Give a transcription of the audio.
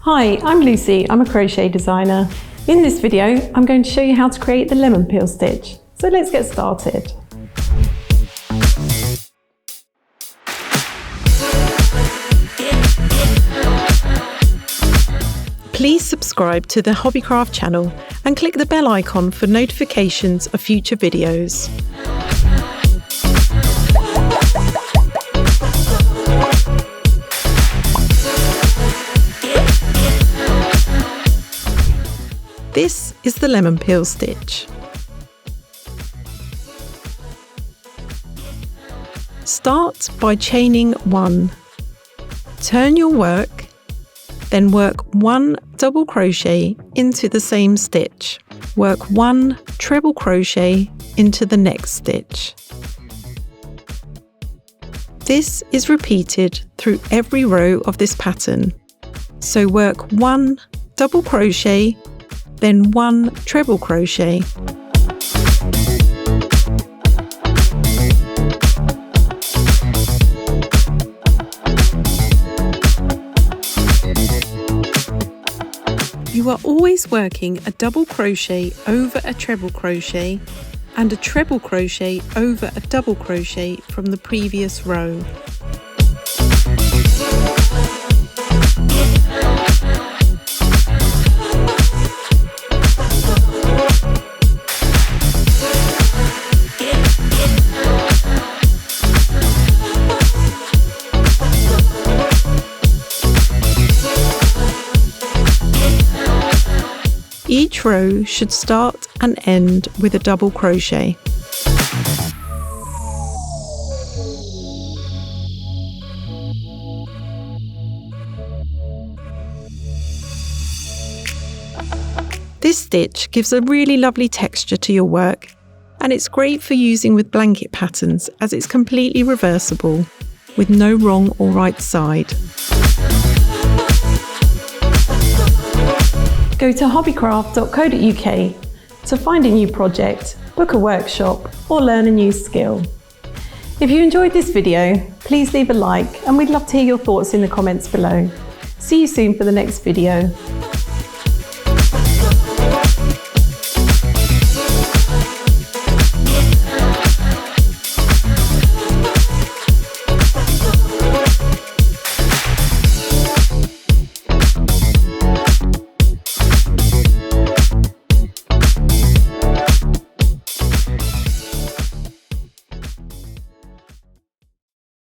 Hi, I'm Lucy, I'm a crochet designer. In this video, I'm going to show you how to create the lemon peel stitch. So let's get started. Please subscribe to the Hobbycraft channel and click the bell icon for notifications of future videos. This is the lemon peel stitch. Start by chaining 1. Turn your work, then work 1 double crochet into the same stitch. Work 1 treble crochet into the next stitch. This is repeated through every row of this pattern. So work 1 double crochet, then 1 treble crochet. You are always working a double crochet over a treble crochet and a treble crochet over a double crochet from the previous row. Each row should start and end with a double crochet. This stitch gives a really lovely texture to your work, and it's great for using with blanket patterns as it's completely reversible with no wrong or right side. Go to hobbycraft.co.uk to find a new project, book a workshop, or learn a new skill. If you enjoyed this video, please leave a like and we'd love to hear your thoughts in the comments below. See you soon for the next video.